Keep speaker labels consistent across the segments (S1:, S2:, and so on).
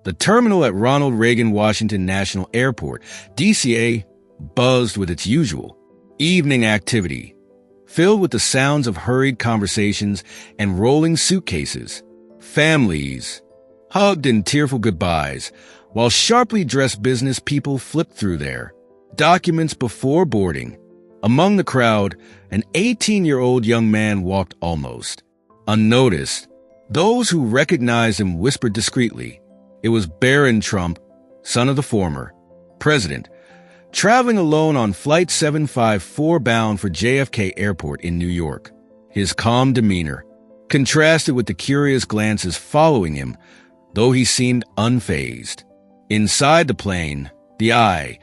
S1: The terminal at Ronald Reagan Washington National Airport, DCA, buzzed with its usual evening activity, filled with the sounds of hurried conversations and rolling suitcases. Families hugged in tearful goodbyes, while sharply dressed business people flipped through their documents before boarding. Among the crowd, an 18-year-old young man walked almost unnoticed. Those who recognized him whispered discreetly. It was Barron Trump, son of the former president, traveling alone on Flight 754 bound for JFK Airport in New York. His calm demeanor contrasted with the curious glances following him, though he seemed unfazed. Inside the plane, the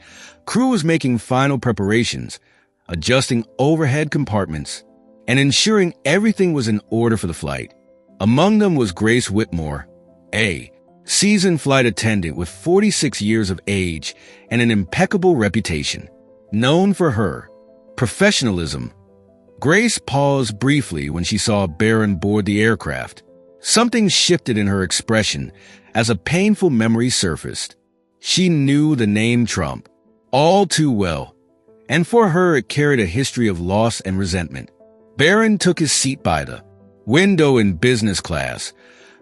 S1: crew was making final preparations, adjusting overhead compartments, and ensuring everything was in order for the flight. Among them was Grace Whitmore, a seasoned flight attendant with 46 years of age and an impeccable reputation. Known for her professionalism, Grace paused briefly when she saw Barron board the aircraft. Something shifted in her expression as a painful memory surfaced. She knew the name Trump all too well, and for her it carried a history of loss and resentment. Barron took his seat by the window in business class,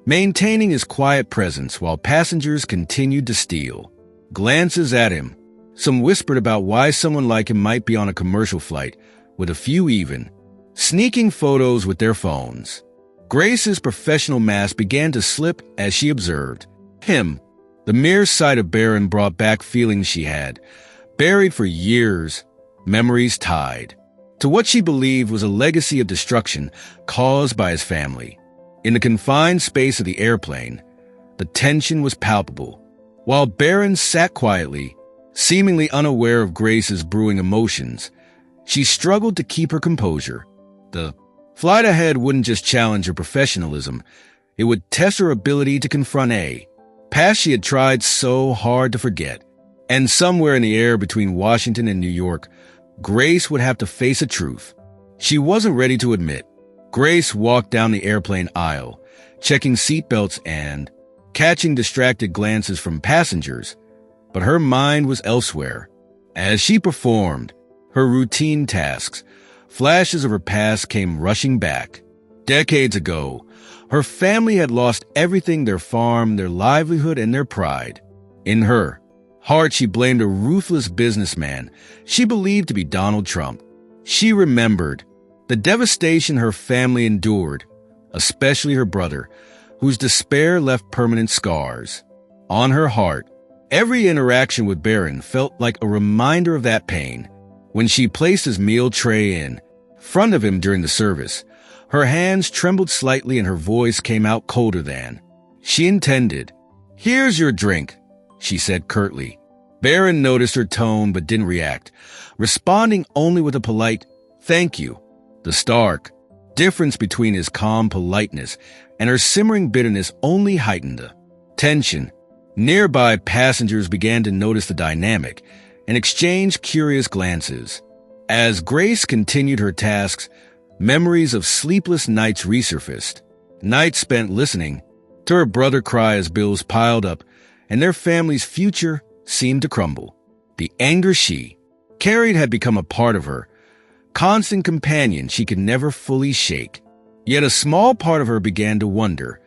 S1: maintaining his quiet presence while passengers continued to steal glances at him. Some whispered about why someone like him might be on a commercial flight, with a few even sneaking photos with their phones. Grace's professional mask began to slip as she observed him. The mere sight of Barron brought back feelings she had buried for years, memories tied to what she believed was a legacy of destruction caused by his family. In the confined space of the airplane, the tension was palpable. While Barron sat quietly, seemingly unaware of Grace's brewing emotions, she struggled to keep her composure. The flight ahead wouldn't just challenge her professionalism, it would test her ability to confront a past she had tried so hard to forget. And somewhere in the air between Washington and New York, Grace would have to face a truth she wasn't ready to admit. Grace walked down the airplane aisle, checking seatbelts and catching distracted glances from passengers, but her mind was elsewhere. As she performed her routine tasks, flashes of her past came rushing back. Decades ago, her family had lost everything: their farm, their livelihood, and their pride. In her heart, she blamed a ruthless businessman she believed to be Donald Trump. She remembered the devastation her family endured, especially her brother, whose despair left permanent scars on her heart. Every interaction with Barron felt like a reminder of that pain. When she placed his meal tray in front of him during the service, her hands trembled slightly and her voice came out colder than she intended. "Here's your drink," she said curtly. Barron noticed her tone but didn't react, responding only with a polite "thank you." The stark difference between his calm politeness and her simmering bitterness only heightened the tension. Nearby passengers began to notice the dynamic and exchange curious glances. As Grace continued her tasks, memories of sleepless nights resurfaced. Nights spent listening to her brother cry as bills piled up and their family's future seemed to crumble. The anger she carried had become a part of her, constant companion she could never fully shake. Yet a small part of her began to wonder,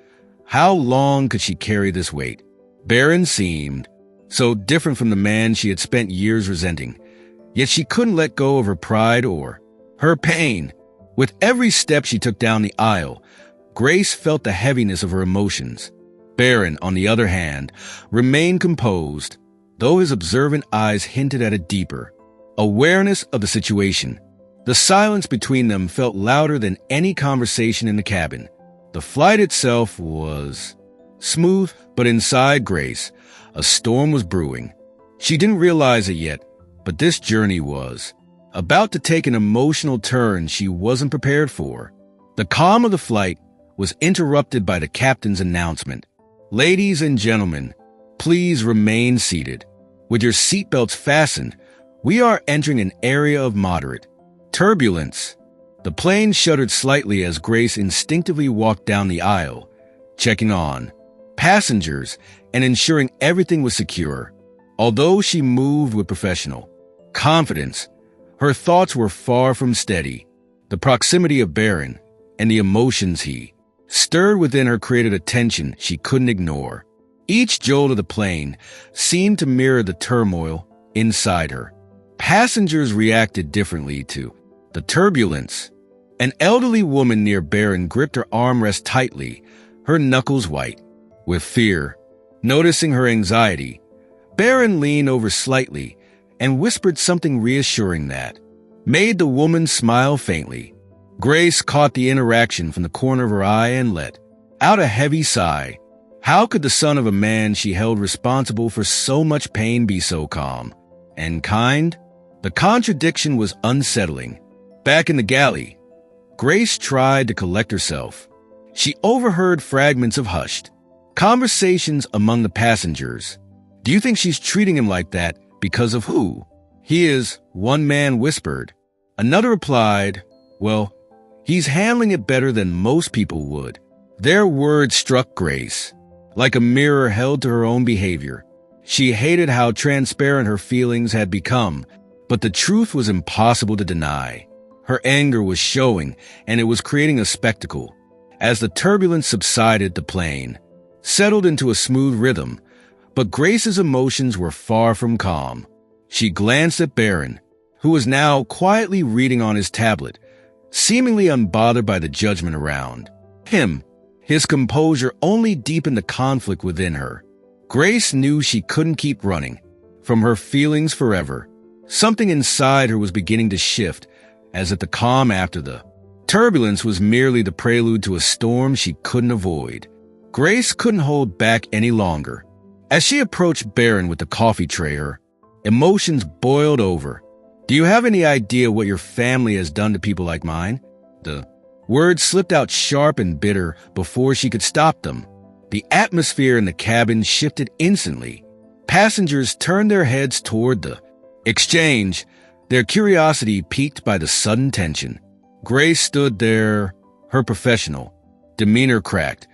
S1: how long could she carry this weight? Barron seemed so different from the man she had spent years resenting, yet she couldn't let go of her pride or her pain. With every step she took down the aisle, Grace felt the heaviness of her emotions. Barron, on the other hand, remained composed, though his observant eyes hinted at a deeper awareness of the situation. The silence between them felt louder than any conversation in the cabin. The flight itself was smooth, but inside Grace, a storm was brewing. She didn't realize it yet, but this journey was about to take an emotional turn she wasn't prepared for. The calm of the flight was interrupted by the captain's announcement. "Ladies and gentlemen, please remain seated. With your seatbelts fastened, we are entering an area of moderate turbulence." The plane shuddered slightly as Grace instinctively walked down the aisle, checking on passengers and ensuring everything was secure. Although she moved with professional confidence, her thoughts were far from steady. The proximity of Barron and the emotions he stirred within her created a tension she couldn't ignore. Each jolt of the plane seemed to mirror the turmoil inside her. Passengers reacted differently to the turbulence. An elderly woman near Barron gripped her armrest tightly, her knuckles white with fear. Noticing her anxiety, Barron leaned over slightly and whispered something reassuring that made the woman smile faintly. Grace caught the interaction from the corner of her eye and let out a heavy sigh. How could the son of a man she held responsible for so much pain be so calm and kind? The contradiction was unsettling. Back in the galley, Grace tried to collect herself. She overheard fragments of hushed conversations among the passengers. Do you think she's treating him like that because of who he is? One man whispered. Another replied, well, he's handling it better than most people would. Their words struck Grace like a mirror held to her own behavior. She hated how transparent her feelings had become, but the truth was impossible to deny. Her anger was showing, and it was creating a spectacle. As the turbulence subsided, the plane settled into a smooth rhythm, but Grace's emotions were far from calm. She glanced at Barron, who was now quietly reading on his tablet, seemingly unbothered by the judgment around him. His composure only deepened the conflict within her. Grace knew she couldn't keep running from her feelings forever. Something inside her was beginning to shift, as if the calm after the turbulence was merely the prelude to a storm she couldn't avoid. Grace couldn't hold back any longer. As she approached Barron with the coffee tray, her emotions boiled over. Do you have any idea what your family has done to people like mine? The words slipped out sharp and bitter before she could stop them. The atmosphere in the cabin shifted instantly. Passengers turned their heads toward the exchange, their curiosity piqued by the sudden tension. Grace stood there, her professional demeanor cracked,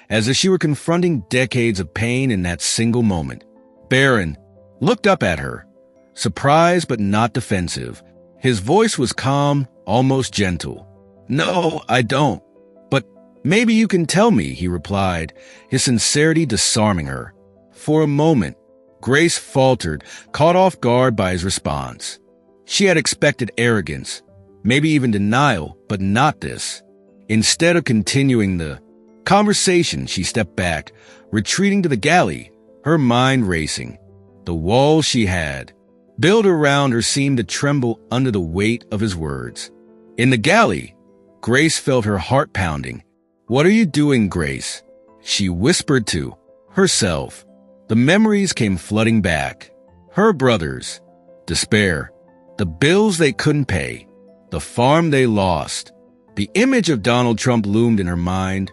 S1: as if she were confronting decades of pain in that single moment. Barron looked up at her, surprised but not defensive. His voice was calm, almost gentle. No, I don't. But maybe you can tell me, he replied, his sincerity disarming her. For a moment, Grace faltered, caught off guard by his response. She had expected arrogance, maybe even denial, but not this. Instead of continuing the conversation, she stepped back, retreating to the galley, her mind racing. The walls she had built around her seemed to tremble under the weight of his words. In the galley, Grace felt her heart pounding. What are you doing, Grace? She whispered to herself. The memories came flooding back. Her brothers, despair, the bills they couldn't pay, the farm they lost. The image of Donald Trump loomed in her mind,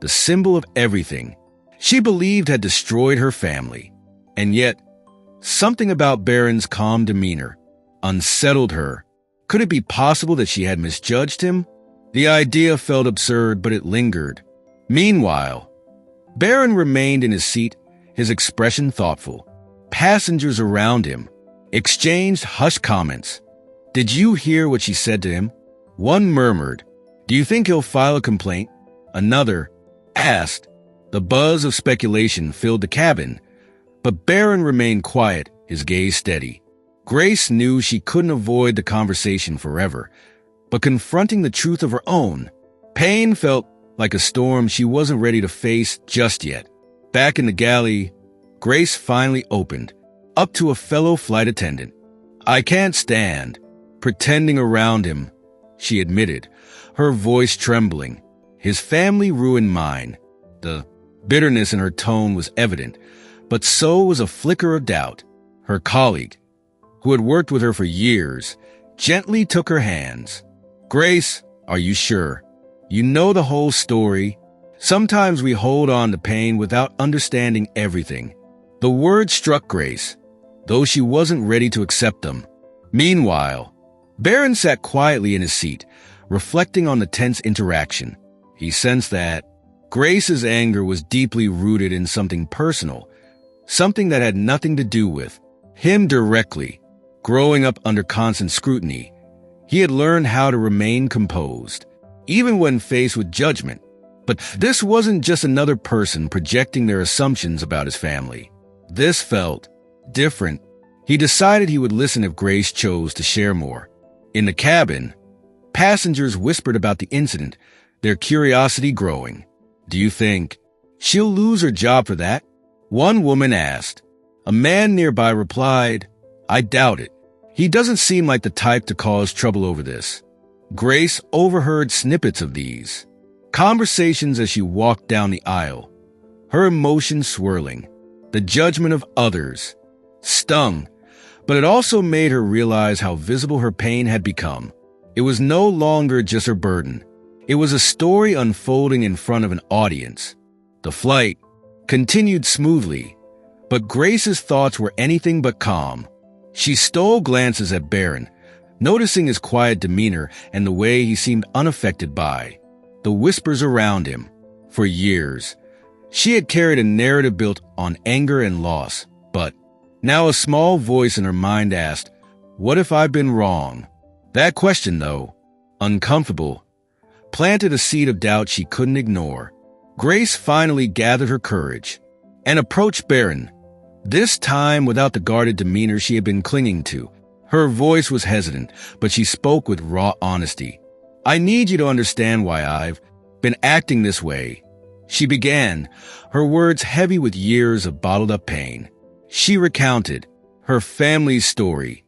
S1: the symbol of everything she believed had destroyed her family. And yet, something about Barron's calm demeanor unsettled her. Could it be possible that she had misjudged him? The idea felt absurd, but it lingered. Meanwhile, Barron remained in his seat, his expression thoughtful. Passengers around him exchanged hushed comments. Did you hear what she said to him? One murmured, do you think he'll file a complaint? Another asked. The buzz of speculation filled the cabin, but Barron remained quiet, his gaze steady. Grace knew she couldn't avoid the conversation forever, but confronting the truth of her own pain felt like a storm she wasn't ready to face just yet. Back in the galley, Grace finally opened up to a fellow flight attendant. I can't stand pretending around him, she admitted, her voice trembling. His family ruined mine. The bitterness in her tone was evident, but so was a flicker of doubt. Her colleague, who had worked with her for years, gently took her hands. Grace, are you sure? You know the whole story. Sometimes we hold on to pain without understanding everything. The words struck Grace, though she wasn't ready to accept them. Meanwhile, Barron sat quietly in his seat, reflecting on the tense interaction. He sensed that Grace's anger was deeply rooted in something personal, something that had nothing to do with him directly. Growing up under constant scrutiny, he had learned how to remain composed, even when faced with judgment. But this wasn't just another person projecting their assumptions about his family. This felt different. He decided he would listen if Grace chose to share more. In the cabin, passengers whispered about the incident, their curiosity growing. "Do you think she'll lose her job for that?" one woman asked. A man nearby replied, "I doubt it. He doesn't seem like the type to cause trouble over this." Grace overheard snippets of these conversations as she walked down the aisle, her emotions swirling. The judgment of others stung, but it also made her realize how visible her pain had become. It was no longer just her burden. It was a story unfolding in front of an audience. The flight continued smoothly, but Grace's thoughts were anything but calm. She stole glances at Barron, noticing his quiet demeanor and the way he seemed unaffected by the whispers around him. For years, she had carried a narrative built on anger and loss, but now a small voice in her mind asked, "What if I've been wrong?" That question, though uncomfortable, planted a seed of doubt she couldn't ignore. Grace finally gathered her courage and approached Barron, this time without the guarded demeanor she had been clinging to. Her voice was hesitant, but she spoke with raw honesty. "I need you to understand why I've been acting this way," she began, her words heavy with years of bottled-up pain. She recounted her family's story,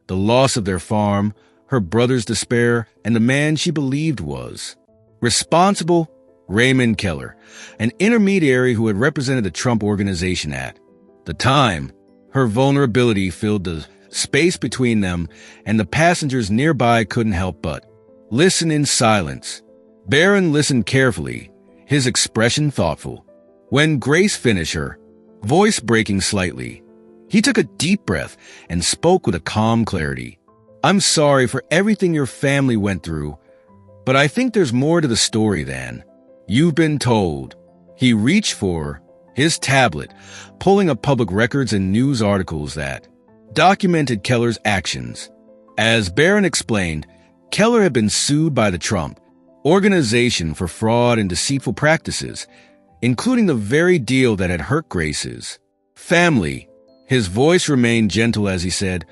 S1: the loss of their farm, her brother's despair, and the man she believed was responsible, Raymond Keller, an intermediary who had represented the Trump organization at the time. Her vulnerability filled the space between them, and the passengers nearby couldn't help but listen in silence. Barron listened carefully, his expression thoughtful. When Grace finished, her voice breaking slightly, he took a deep breath and spoke with a calm clarity. "I'm sorry for everything your family went through, but I think there's more to the story than you've been told." He reached for his tablet, pulling up public records and news articles that documented Keller's actions. As Barron explained, Keller had been sued by the Trump organization for fraud and deceitful practices, including the very deal that had hurt Grace's family. His voice remained gentle as he said,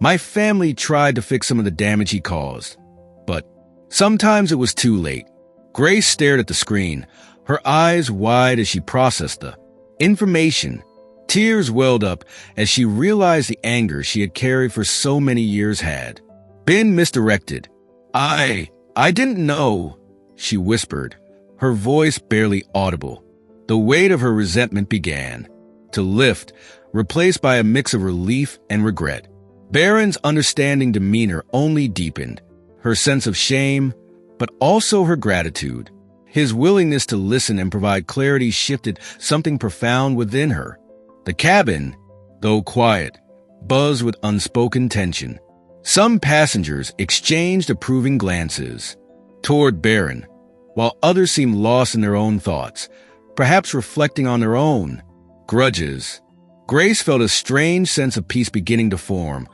S1: "My family tried to fix some of the damage he caused, but sometimes it was too late." Grace stared at the screen, her eyes wide as she processed the information. Tears welled up as she realized the anger she had carried for so many years had been misdirected. I didn't know," she whispered, her voice barely audible. The weight of her resentment began to lift, replaced by a mix of relief and regret. Barron's understanding demeanor only deepened, her sense of shame, but also her gratitude. His willingness to listen and provide clarity shifted something profound within her. The cabin, though quiet, buzzed with unspoken tension. Some passengers exchanged approving glances toward Barron, while others seemed lost in their own thoughts, perhaps reflecting on their own grudges. Grace felt a strange sense of peace beginning to form,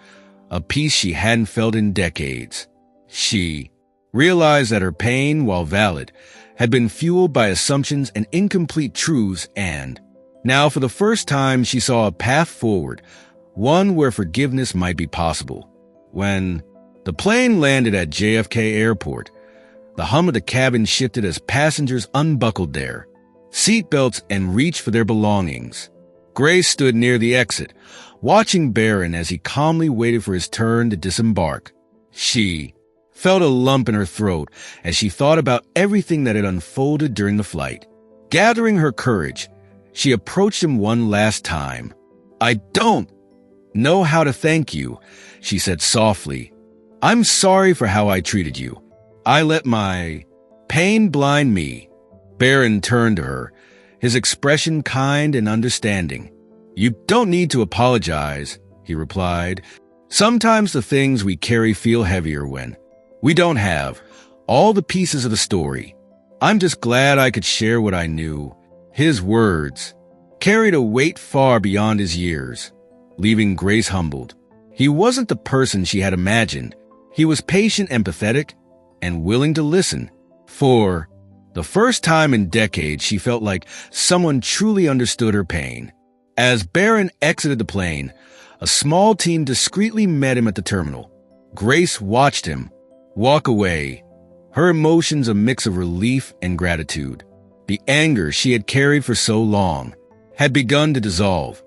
S1: a peace she hadn't felt in decades. She realized that her pain, while valid, had been fueled by assumptions and incomplete truths, and now for the first time she saw a path forward, one where forgiveness might be possible. When the plane landed at JFK Airport, the hum of the cabin shifted as passengers unbuckled their seatbelts and reached for their belongings. Grace stood near the exit, watching Barron as he calmly waited for his turn to disembark. She felt a lump in her throat as she thought about everything that had unfolded during the flight. Gathering her courage, she approached him one last time. "I don't know how to thank you," she said softly. "I'm sorry for how I treated you. I let my pain blind me." Barron turned to her, his expression kind and understanding. "You don't need to apologize," he replied. "Sometimes the things we carry feel heavier when we don't have all the pieces of the story. I'm just glad I could share what I knew." His words carried a weight far beyond his years, leaving Grace humbled. He wasn't the person she had imagined. He was patient, empathetic, and willing to listen. For the first time in decades, she felt like someone truly understood her pain. As Barron exited the plane, a small team discreetly met him at the terminal. Grace watched him walk away, her emotions a mix of relief and gratitude. The anger she had carried for so long had begun to dissolve,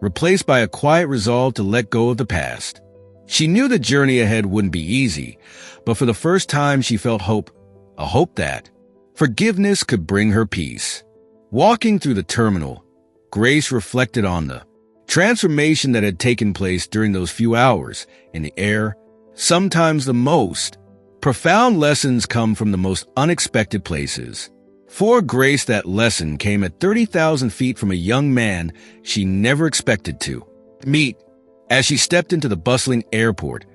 S1: replaced by a quiet resolve to let go of the past. She knew the journey ahead wouldn't be easy, but for the first time she felt hope, a hope that forgiveness could bring her peace. Walking through the terminal, Grace reflected on the transformation that had taken place during those few hours in the air. Sometimes the most profound lessons come from the most unexpected places. For Grace, that lesson came at 30,000 feet from a young man she never expected to meet. As she stepped into the bustling airport,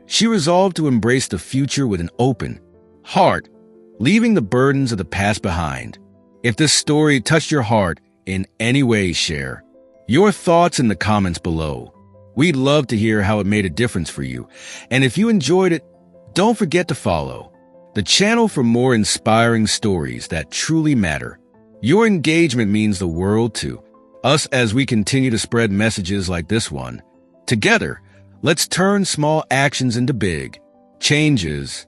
S1: she resolved to embrace the future with an open heart, leaving the burdens of the past behind. If this story touched your heart in any way, share your thoughts in the comments below. We'd love to hear how it made a difference for you. And if you enjoyed it, don't forget to follow the channel for more inspiring stories that truly matter. Your engagement means the world to us as we continue to spread messages like this one. Together, let's turn small actions into big changes.